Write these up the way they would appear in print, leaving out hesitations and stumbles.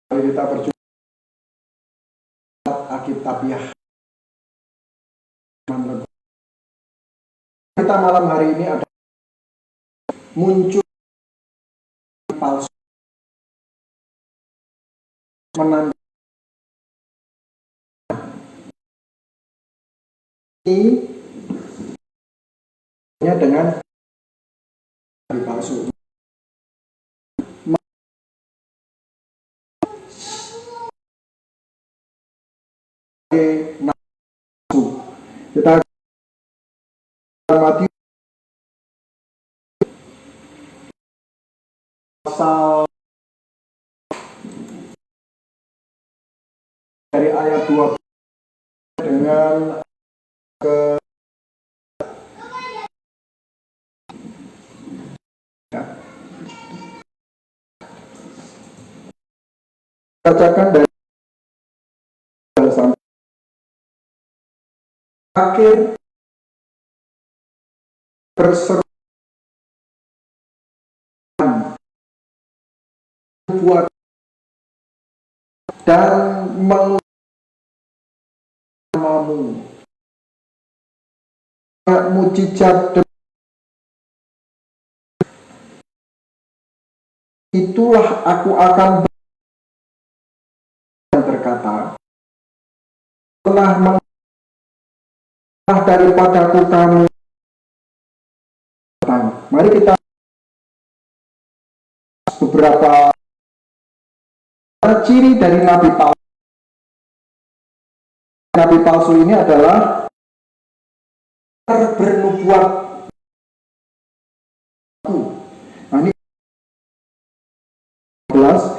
Mari kita berjumpa Alkitabiah. Kita malam hari ini ada muncul palsu menandai ini dengan palsu. Kita Matius pasal dari ayat 20 dengan ke bacakan dari sampai akhir berseru buat dan mengucapmu mujizat itulah aku akan berkata telah daripadaku kamu. Mari kita beberapa ciri dari nabi palsu. Nabi palsu ini adalah bernubuat. Nah, ini 11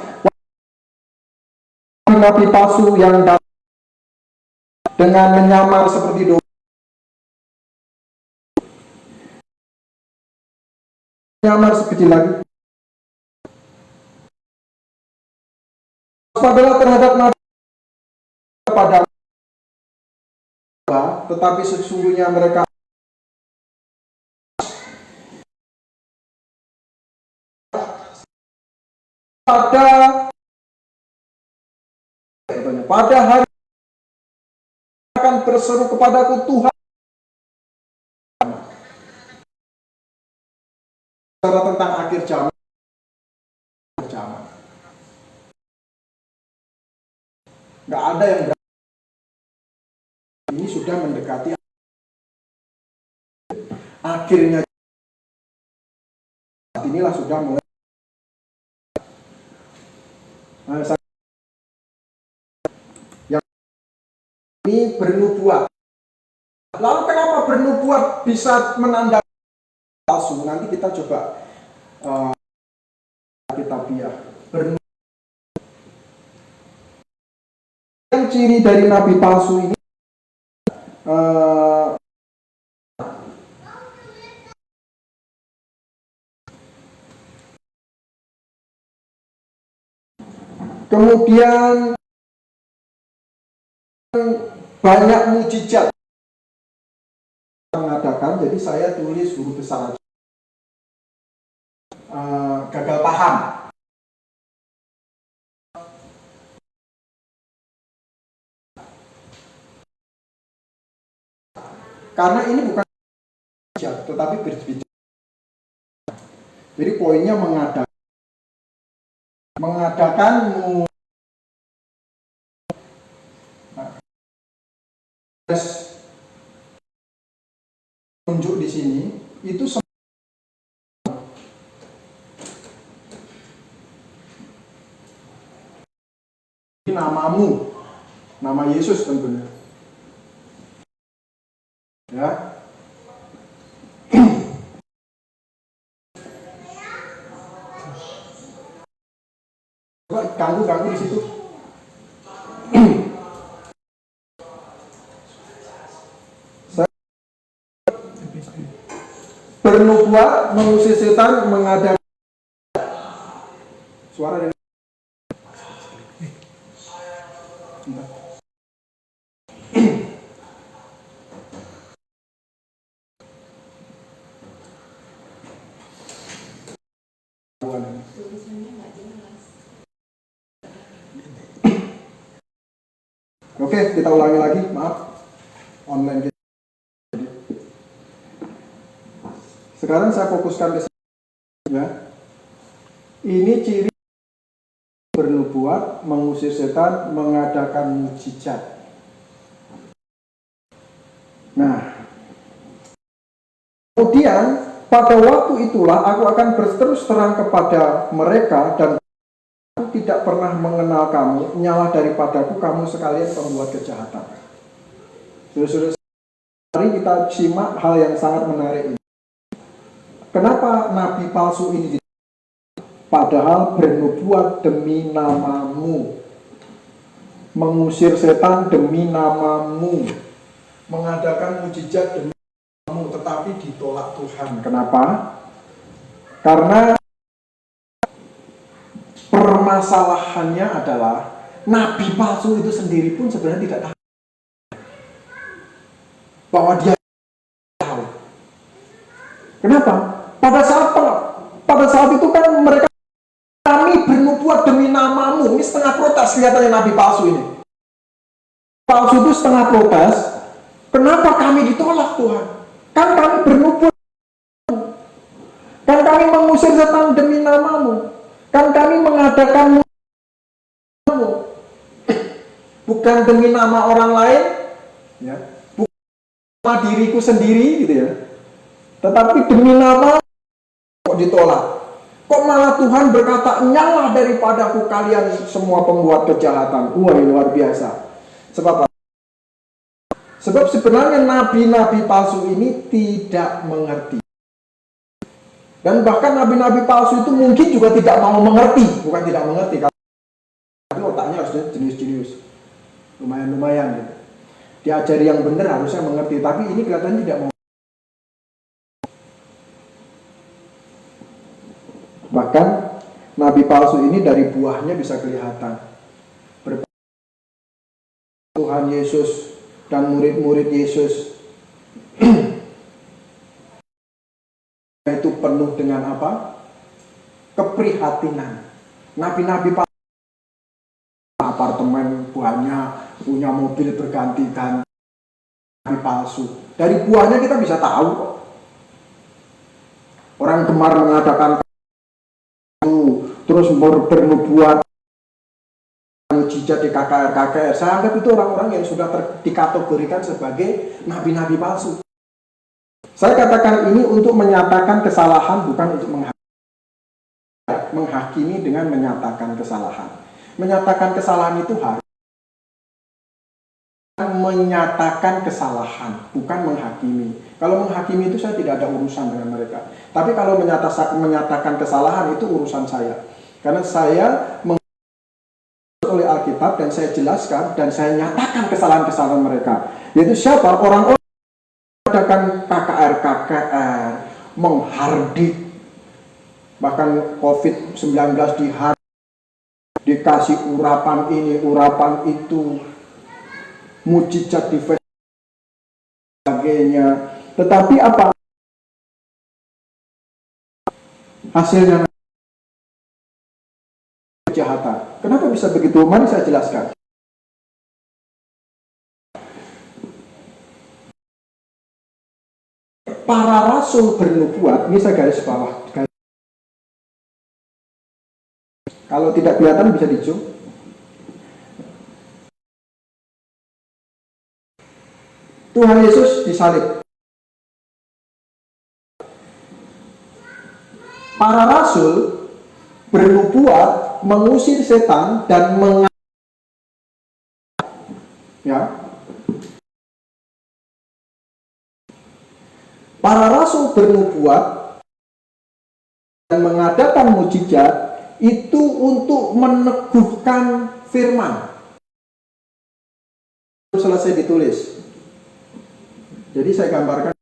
nabi palsu yang dengan menyamar seperti domba, menyamar sekecil lagi. Waspadalah terhadap nabi kepada tetapi sesungguhnya mereka pada hari akan berseru kepadaku Tuhan. Bicara tentang akhir zaman. Nggak ada yang ini sudah mendekati akhirnya. Saat inilah sudah mulai yang ini bernubuat. Lalu kenapa bernubuat bisa menandakan palsu? Nanti kita coba Alkitabiah. Yang ciri dari nabi palsu ini kemudian banyak mujizat mengadakan. Jadi saya tulis huruf besar aja. Gagal paham. Karena ini bukan mujizat, tetapi berbicara. Jadi poinnya mengadakan tunjuk di sini itu namamu, nama Yesus tentunya, ya. Ganggu di situ. Bernubuat, mengusir setan, mengadakan suara dari Oke, kita ulangi lagi, maaf. Online kita. Sekarang saya fokuskan ke sini ya. Ini ciri bernubuat, mengusir setan, mengadakan mujizat. Nah, kemudian pada waktu itulah aku akan berterus terang kepada mereka dan aku tidak pernah mengenal kamu, nyalah daripadaku kamu sekalian pembuat kejahatan. Saudara-saudara, mari kita simak hal yang sangat menarik ini. Kenapa nabi palsu ini padahal bernubuat demi namamu, mengusir setan demi namamu, mengadakan mujizat demi namamu, tetapi ditolak Tuhan. Kenapa? Karena permasalahannya adalah nabi palsu itu sendiri pun sebenarnya tidak tahu bahwa dia tahu. Kenapa? Pada saat itu kan mereka, kami bernubuat demi namamu. Ini setengah protes kelihatannya nabi palsu ini. Palsu itu setengah protes. Kenapa kami ditolak Tuhan? Kan kami bernubuat. Kan kami mengusir setan demi namamu. Kan kami mengadakan namamu. Bukan demi nama orang lain, ya. Bukan nama diriku sendiri, gitu ya. Tetapi demi nama kok ditolak. Kok malah Tuhan berkata, nyalah daripadaku kalian semua pembuat kejahatan. Wah, luar biasa. Sebab sebenarnya nabi-nabi palsu ini tidak mengerti. Dan bahkan nabi-nabi palsu itu mungkin juga tidak mau mengerti. Bukan tidak mengerti, tapi otaknya harusnya jenius-jenius. Lumayan-lumayan gitu. Diajari yang benar harusnya mengerti, tapi ini kelihatannya tidak mau. Bahkan nabi palsu ini dari buahnya bisa kelihatan. Tuhan Yesus dan murid-murid Yesus itu penuh dengan apa? Keprihatinan. Nabi-nabi palsu apartemen banyak, punya mobil berganti-ganti. Nabi palsu. Dari buahnya kita bisa tahu kok. Orang gemar mengadakan terus bernubuat mujizat di KKR. Saya anggap itu orang-orang yang sudah dikategorikan sebagai nabi-nabi palsu. Saya katakan ini untuk menyatakan kesalahan, bukan untuk menghakimi dengan menyatakan kesalahan. Menyatakan kesalahan itu harus menyatakan kesalahan, bukan menghakimi. Kalau menghakimi itu saya tidak ada urusan dengan mereka. Tapi kalau menyatakan kesalahan itu urusan saya. Karena saya oleh Alkitab dan saya jelaskan dan saya nyatakan kesalahan-kesalahan mereka. Yaitu siapa? Orang-orang yang mengadakan KKR, menghardik, bahkan COVID-19 dikasih urapan ini, urapan itu, mujizat di sebagainya. Tetapi apa hasilnya? Kejahatan. Kenapa bisa begitu? Mari saya jelaskan. Para rasul bernubuat, ini saya garis bawah. Kalau tidak kelihatan bisa di-zoom. Tuhan Yesus disalib. Para rasul bernubuat, mengusir setan dan ya. Para rasul bernubuat dan mengadakan mujizat itu untuk meneguhkan firman. Selesai ditulis. Jadi saya gambarkan.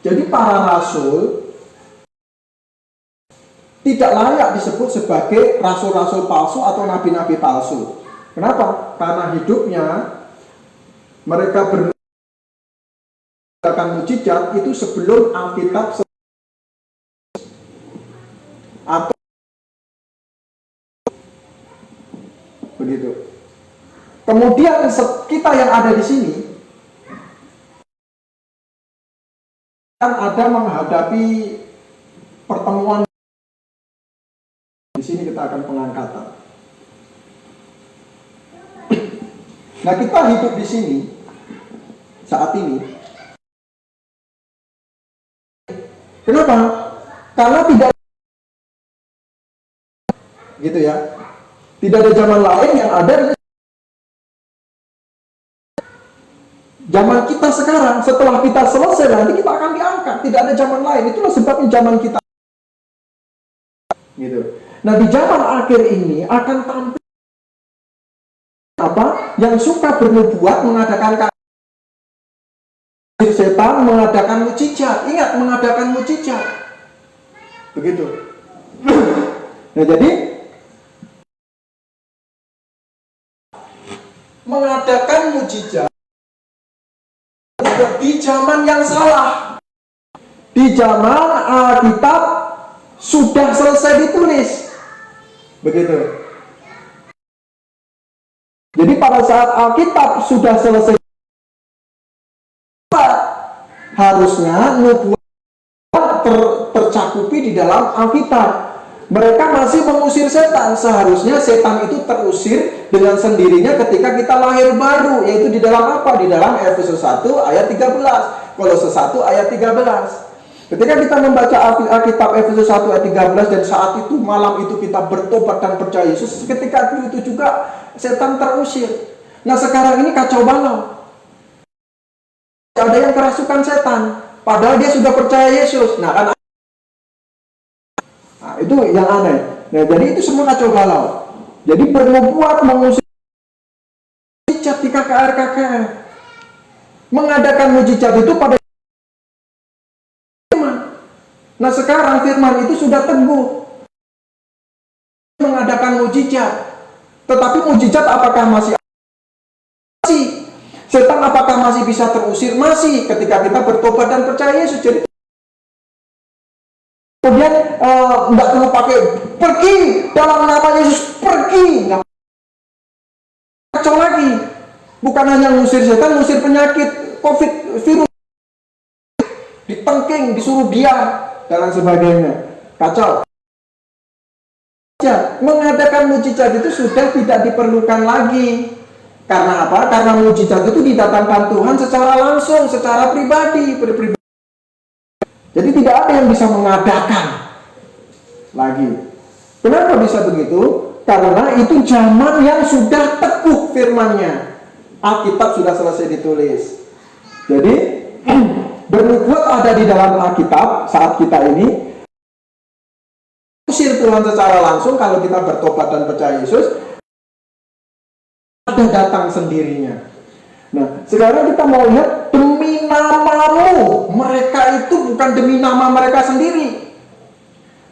Jadi para rasul tidak layak disebut sebagai rasul-rasul palsu atau nabi-nabi palsu. Kenapa? Karena hidupnya mereka mengadakan mujizat itu sebelum Alkitab atau begitu. Kemudian kita yang ada di sini kan ada menghadapi pertemuan. Di sini kita akan pengangkatan. Nah, kita hidup di sini saat ini. Kenapa? Karena tidak gitu ya. Tidak ada zaman lain, yang ada zaman kita sekarang. Setelah kita selesai nanti kita akan diangkat. Tidak ada zaman lain. Itulah sebabnya zaman kita gitu. Nah, di zaman akhir ini akan tampil apa? Yang suka bernubuat, mengadakan setan, mengadakan mujizat. Ingat, mengadakan mujizat. Begitu. Nah, jadi mengadakan mujizat di zaman yang salah. Di zaman Alkitab sudah selesai ditulis. Begitu. Jadi pada saat Alkitab sudah selesai, harusnya nubuat tercakupi di dalam Alkitab. Mereka masih mengusir setan. Seharusnya setan itu terusir dengan sendirinya ketika kita lahir baru, yaitu di dalam apa? Di dalam Efesus 1 ayat 13, Kolose 1 ayat 13. Ketika kita membaca Alkitab Efesus 1 ayat 13, dan saat itu malam itu kita bertobat dan percaya Yesus, ketika itu juga setan terusir. Nah, sekarang ini kacau balau. Ada yang kerasukan setan, padahal dia sudah percaya Yesus. Nah, itu yang aneh. Nah, jadi itu semua kacau balau. Jadi bernubuat, mengusir mujizat di KKR, mengadakan mujizat itu pada firman. Nah, sekarang firman itu sudah teguh mengadakan mujizat. Tetapi mujizat apakah masih? Setan apakah masih bisa terusir? Masih, ketika kita bertobat dan percaya Yesus. Jadi kemudian nggak perlu pakai pergi dalam nama Yesus, pergi, nggak kacau lagi. Bukan hanya ngusir setan, ngusir penyakit COVID, virus, ditengking, disuruh diam dan sebagainya. Kacau. Ya, mengadakan mujizat itu sudah tidak diperlukan lagi. Karena apa? Karena mujizat itu didatangkan Tuhan secara langsung, secara pribadi. Jadi tidak ada yang bisa mengadakan lagi. Kenapa bisa begitu? Karena itu zaman yang sudah teguh firman-Nya. Alkitab sudah selesai ditulis. Jadi bernubuat ada di dalam Alkitab saat kita ini. Usir Tuhan secara langsung kalau kita bertobat dan percaya Yesus. Ada datang sendirinya. Nah, sekarang kita mau lihat demi namamu. Mereka itu bukan demi nama mereka sendiri.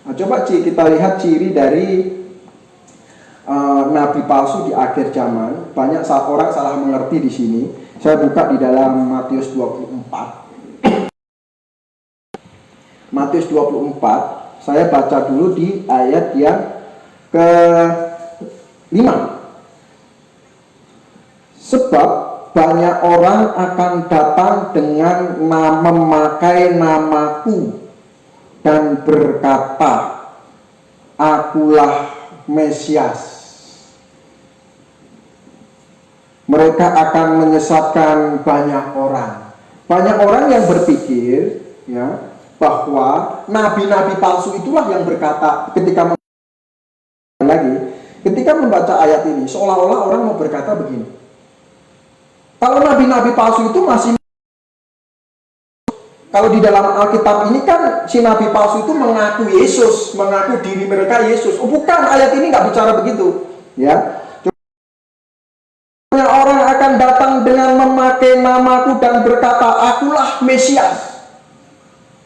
Nah, coba kita lihat ciri dari nabi palsu di akhir zaman. Banyak orang salah mengerti di sini. Saya buka di dalam Matius 24. Matius 24. Saya baca dulu di ayat yang ke-5. Sebab banyak orang akan datang dengan memakai namaku dan berkata, akulah Mesias. Mereka akan menyesatkan banyak orang. Banyak orang yang berpikir ya, bahwa nabi-nabi palsu itulah yang berkata ketika membaca ayat ini, seolah-olah orang mau berkata begini. Kalau nabi-nabi palsu itu masih, kalau di dalam Alkitab ini kan si nabi palsu itu mengaku Yesus, mengaku diri mereka Yesus. Oh bukan, ayat ini nggak bicara begitu, ya. Orang akan datang dengan memakai namaku dan berkata, akulah Mesias.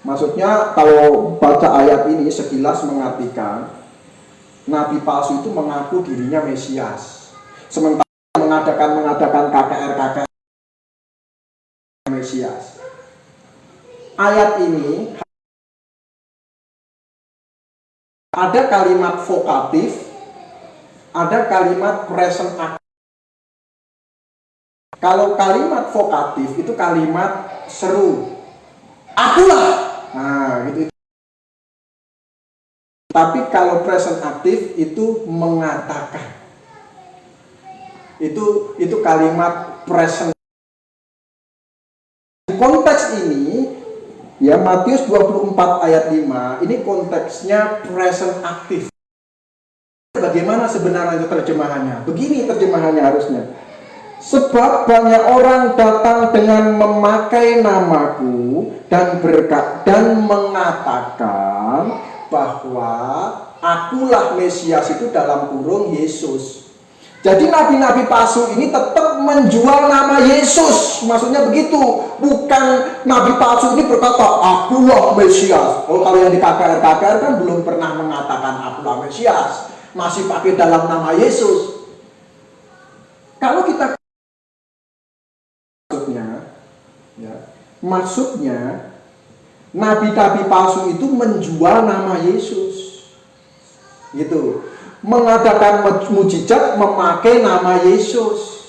Maksudnya kalau baca ayat ini sekilas mengartikan nabi palsu itu mengaku dirinya Mesias, sementara mengadakan KKR Mesias. Ayat ini ada kalimat vokatif, ada kalimat present active. Kalau kalimat vokatif itu kalimat seru. Akulah. Nah, gitu. Tapi kalau present active itu mengatakan. Itu kalimat present. Konteks ini ya, Matius 24 ayat 5, ini konteksnya present active. Bagaimana sebenarnya terjemahannya? Begini terjemahannya harusnya. Sebab banyak orang datang dengan memakai namaku dan dan mengatakan bahwa akulah Mesias, itu dalam kurung Yesus. Jadi nabi-nabi palsu ini tetap menjual nama Yesus. Maksudnya begitu. Bukan nabi palsu ini berkata akulah Mesias. Oh, kalau yang di KKR kan belum pernah mengatakan akulah Mesias. Masih pakai dalam nama Yesus. Kalau kita maksudnya nabi-nabi palsu itu menjual nama Yesus. Gitu. Mengadakan mujizat memakai nama Yesus.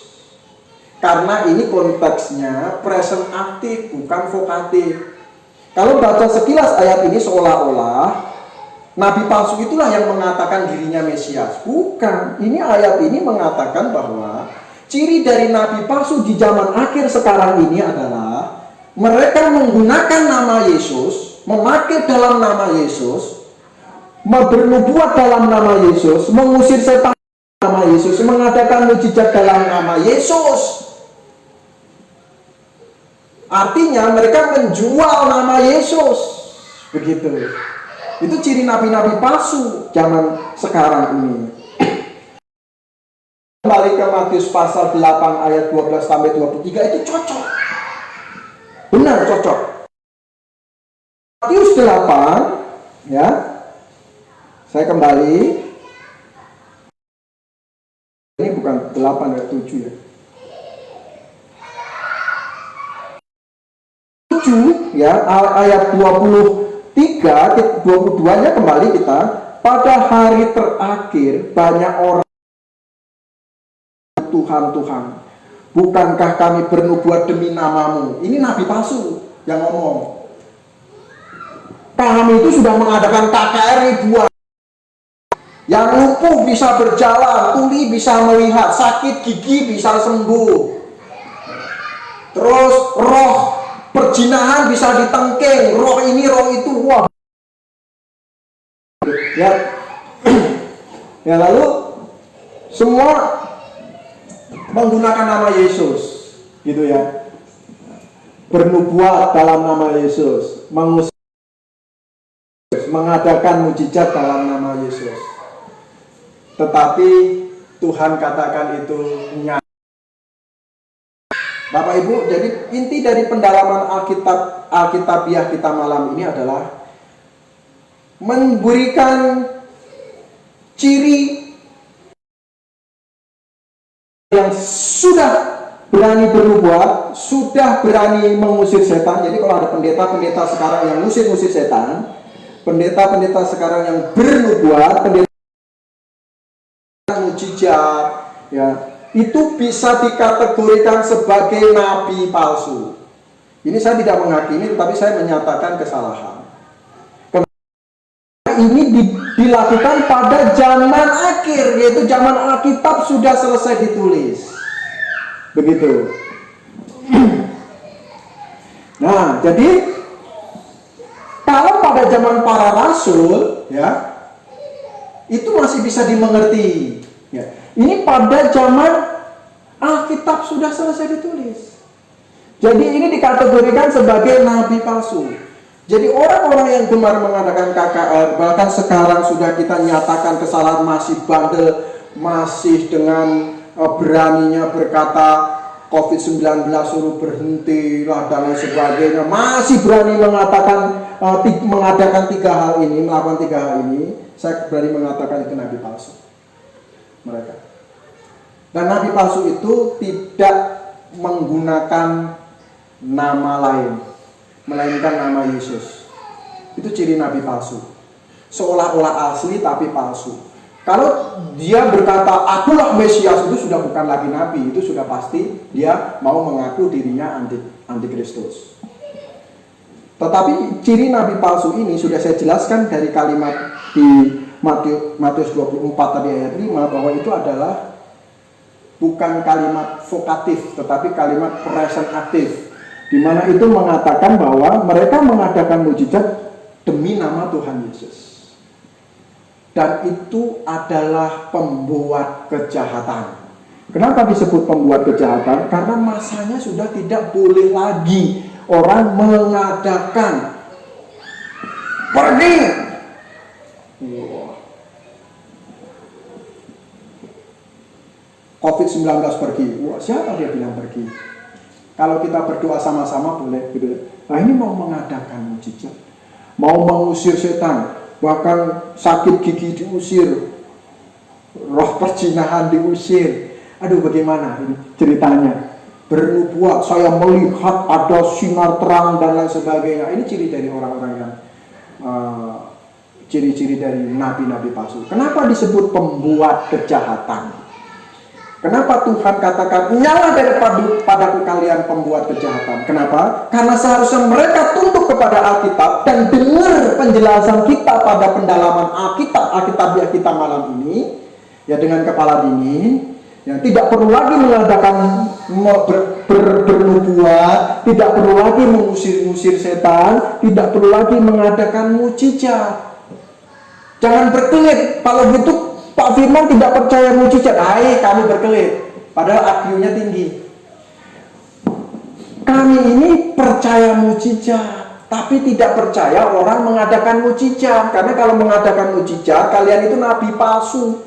Karena ini konteksnya present aktif, bukan vokatif. Kalau baca sekilas ayat ini seolah-olah nabi palsu itulah yang mengatakan dirinya Mesias. Bukan. Ini ayat ini mengatakan bahwa ciri dari nabi palsu di zaman akhir sekarang ini adalah mereka menggunakan nama Yesus, memakai dalam nama Yesus, bernubuat dalam nama Yesus, mengusir setan dalam nama Yesus, mengadakan mujizat dalam nama Yesus. Artinya mereka menjual nama Yesus. Begitu. Itu ciri nabi-nabi palsu zaman sekarang ini. Kembali ke Matius pasal 8 ayat 12 sampai 23 itu cocok. Benar cocok. Matius 8 ya. Saya kembali. Ini bukan 8 ya, 7 ya. 7 ya, ayat 23, 22-nya kembali kita. Pada hari terakhir banyak orang Tuhan, bukankah kami bernubuat demi namamu? Ini nabi palsu yang ngomong. Kami itu sudah mengadakan KKR ribuan. Yang lumpuh bisa berjalan, tuli bisa melihat, sakit gigi bisa sembuh. Terus roh perjinahan bisa ditengking, roh ini roh itu. Wah. Ya. Ya, lalu semua menggunakan nama Yesus, gitu ya. Bernubuat dalam nama Yesus, mengadakan mujizat dalam nama Yesus. Tetapi Tuhan katakan itu nyata. Bapak Ibu, jadi inti dari pendalaman Alkitabiah kita malam ini adalah memberikan ciri yang sudah berani bernubuat, sudah berani mengusir setan. Jadi kalau ada pendeta-pendeta sekarang yang ngusir-ngusir setan, pendeta-pendeta sekarang yang bernubuat, pendeta mujizat, ya, itu bisa dikategorikan sebagai nabi palsu. Ini saya tidak menghakimi, tetapi saya menyatakan kesalahan. Ini dilakukan pada zaman akhir, yaitu zaman Alkitab sudah selesai ditulis. Begitu. Nah, jadi kalau pada zaman para rasul, ya, itu masih bisa dimengerti. Ya. Ini pada zaman Alkitab sudah selesai ditulis. Jadi ini dikategorikan sebagai nabi palsu. Jadi orang-orang yang gemar mengadakan KKR, bahkan sekarang sudah kita nyatakan kesalahan, masih bandel, masih dengan beraninya berkata COVID-19 suruh berhentilah dan lain sebagainya, masih berani mengatakan mengadakan 3 hal ini, melakukan 3 hal ini, saya berani mengatakan itu nabi palsu mereka. Dan nabi palsu itu tidak menggunakan nama lain, melainkan nama Yesus. Itu ciri nabi palsu. Seolah-olah asli tapi palsu. Kalau dia berkata akulah Mesias, itu sudah bukan lagi nabi, itu sudah pasti dia mau mengaku dirinya antikristus. Tetapi ciri nabi palsu ini sudah saya jelaskan dari kalimat di Matius 24 tadi ayat 5, bahwa itu adalah bukan kalimat vokatif tetapi kalimat present aktif, di mana itu mengatakan bahwa mereka mengadakan mujizat demi nama Tuhan Yesus. Dan itu adalah pembuat kejahatan. Kenapa disebut pembuat kejahatan? Karena masanya sudah tidak boleh lagi orang mengadakan pergi. COVID-19 pergi. Wah, siapa dia bilang pergi? Kalau kita berdoa sama-sama boleh gitu. Nah, ini mau mengadakan mujizat, mau mengusir setan, bahkan sakit gigi diusir, roh perzinahan diusir. Aduh, bagaimana ini ceritanya? Bernubuat, saya melihat ada sinar terang dan lain sebagainya. Ini ciri dari orang-orang yang ciri-ciri dari nabi-nabi palsu. Kenapa disebut pembuat kejahatan? Kenapa Tuhan katakan nyala daripada kalian pembuat kejahatan? Kenapa? Karena seharusnya mereka tunduk kepada Alkitab dan dengar penjelasan kita pada pendalaman Alkitab kita malam ini, ya, dengan kepala dingin, ya, tidak perlu lagi mengadakan bernubuat, tidak perlu lagi mengusir setan, tidak perlu lagi mengadakan mujizat. Jangan berkelit. Kalau gitu Pak Firman tidak percaya mujizat. Hai, kami berkelit. Padahal IQ-nya tinggi. Kami ini percaya mujizat, tapi tidak percaya orang mengadakan mujizat. Karena kalau mengadakan mujizat, kalian itu nabi palsu.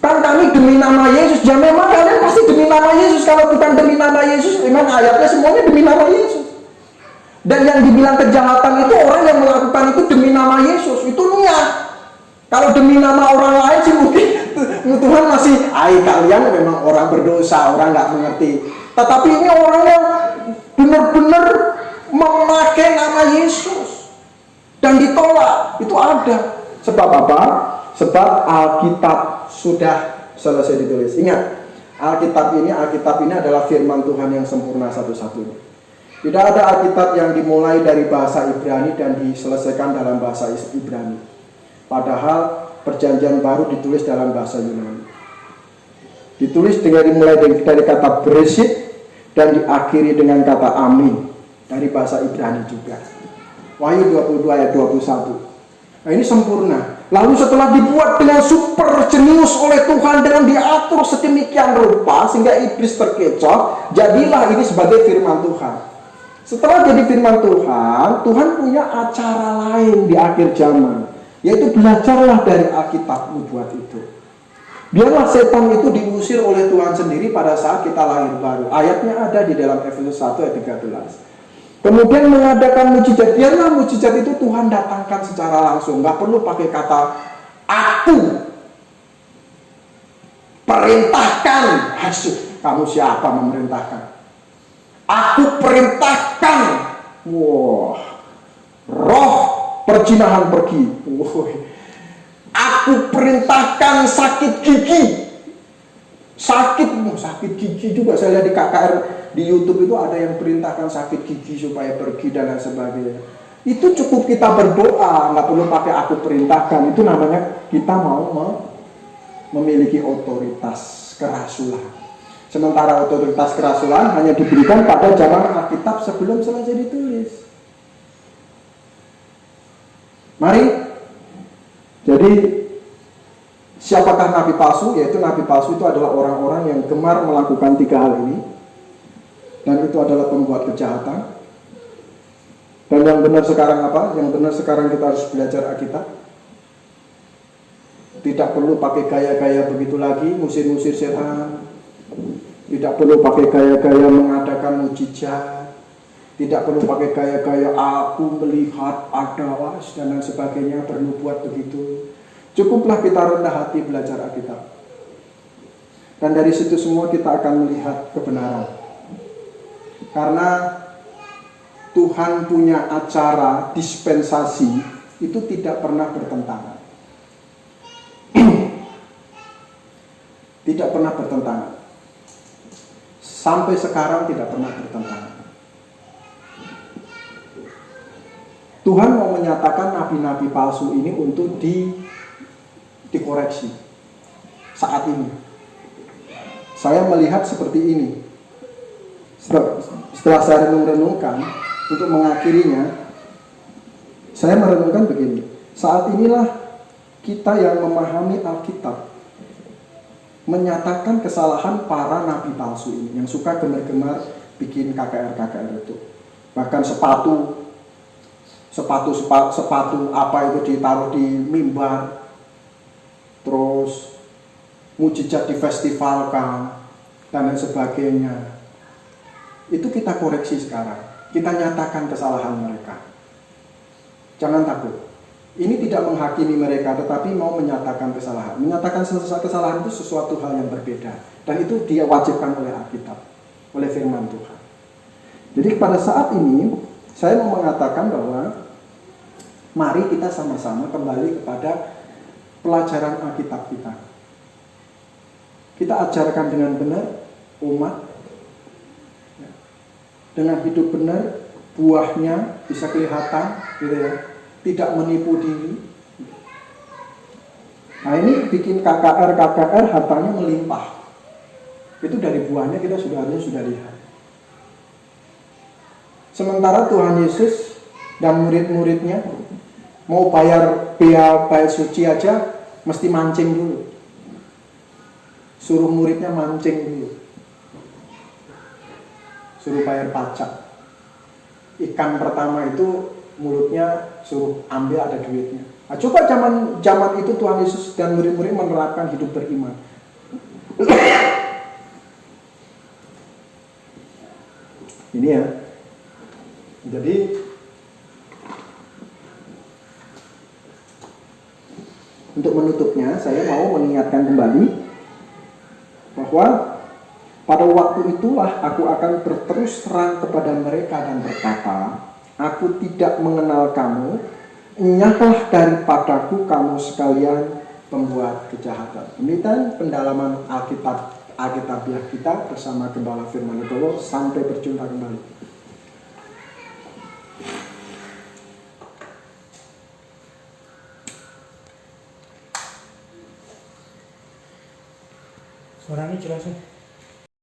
Kan kami demi nama Yesus. Ya memang kalian pasti demi nama Yesus. Kalau bukan demi nama Yesus, memang ayatnya semuanya demi nama Yesus. Dan yang dibilang kejahatan itu orang yang melakukan itu demi nama Yesus. Itu niat. Kalau demi nama orang lain sih mungkin Tuhan masih, kalian memang orang berdosa, orang nggak mengerti. Tetapi ini orang yang benar-benar memakai nama Yesus dan ditolak, itu ada. Sebab apa? Sebab Alkitab sudah selesai ditulis. Ingat, Alkitab ini adalah firman Tuhan yang sempurna satu-satunya. Tidak ada Alkitab yang dimulai dari bahasa Ibrani dan diselesaikan dalam bahasa Ibrani. Padahal perjanjian baru ditulis dalam bahasa Yunani. Ditulis dimulai dari kata Bereshit dan diakhiri dengan kata Amin dari bahasa Ibrani juga. Wahyu 22 ayat 21. Nah, ini sempurna. Lalu setelah dibuat dengan super jenius oleh Tuhan, dengan diatur sedemikian rupa sehingga iblis terkecoh, jadilah ini sebagai firman Tuhan. Setelah jadi firman Tuhan, Tuhan punya acara lain di akhir zaman, yaitu belajarlah dari Alkitab nubuat itu. Biarlah setan itu diusir oleh Tuhan sendiri pada saat kita lahir baru. Ayatnya ada di dalam Efesus 1 ayat 13. Kemudian mengadakan mujizat. Biarlah mujizat itu Tuhan datangkan secara langsung. Gak perlu pakai kata aku perintahkan. Hasil, kamu siapa memerintahkan? Aku perintahkan. Wah, roh perzinahan pergi. Aku perintahkan sakit gigi. Sakit gigi juga saya lihat di KKR di YouTube itu ada yang perintahkan sakit gigi supaya pergi dan lain sebagainya. Itu cukup kita berdoa, nggak perlu pakai aku perintahkan. Itu namanya kita mau memiliki otoritas kerasulan. Sementara otoritas kerasulan hanya diberikan pada zaman Alkitab sebelum selesai ditulis. Mari, jadi siapakah nabi palsu? Yaitu nabi palsu itu adalah orang-orang yang gemar melakukan 3 hal ini, dan itu adalah pembuat kejahatan. Dan yang benar sekarang apa? Yang benar sekarang kita harus belajar Alkitab. Tidak perlu pakai gaya-gaya begitu lagi, musir-musir setan. Tidak perlu pakai gaya-gaya mengadakan mujizat. Tidak perlu pakai gaya-gaya aku melihat ada was dan lain sebagainya, bernubuat begitu. Cukuplah kita rendah hati belajar Alkitab. Dan dari situ semua kita akan melihat kebenaran. Karena Tuhan punya acara dispensasi itu tidak pernah bertentangan. tidak pernah bertentangan. Sampai sekarang tidak pernah bertentangan. Tuhan mau menyatakan nabi-nabi palsu ini untuk dikoreksi. Saat ini saya melihat seperti ini. Setelah saya renung-renungkan untuk mengakhirinya, saya merenungkan begini. Saat inilah kita yang memahami Alkitab menyatakan kesalahan para nabi palsu ini yang suka gemar-gemar bikin KKR itu. Bahkan sepatu apa itu ditaruh di mimbar, terus mujizat difestivalkan dan lain sebagainya. Itu kita koreksi sekarang. Kita nyatakan kesalahan mereka. Jangan takut. Ini tidak menghakimi mereka, tetapi mau menyatakan kesalahan. Menyatakan kesalahan itu sesuatu hal yang berbeda. Dan itu dia wajibkan oleh Alkitab, oleh firman Tuhan. Jadi pada saat ini, saya mau mengatakan bahwa mari kita sama-sama kembali kepada pelajaran Alkitab kita. Kita ajarkan dengan benar umat, dengan hidup benar, buahnya bisa kelihatan, gitu ya. Tidak menipu diri. Nah ini bikin KKR hartanya melimpah. Itu dari buahnya kita sudah lihat. Sementara Tuhan Yesus dan murid-muridnya mau bayar biaya suci aja mesti mancing dulu. Suruh muridnya mancing dulu. Suruh bayar pajak. Ikan pertama itu mulutnya suruh ambil, ada duitnya. Nah, coba zaman itu Tuhan Yesus dan murid-murid menerapkan hidup beriman. Ini ya. Jadi untuk menutupnya saya mau mengingatkan kembali bahwa pada waktu itulah aku akan berterus terang kepada mereka dan berkata, aku tidak mengenal kamu, enyahlah daripadaku kamu sekalian pembuat kejahatan. Demikian pendalaman Alkitabiah kita bersama Gembala Firman Wibowo. Sampai berjumpa kembali. Suaranya jelas.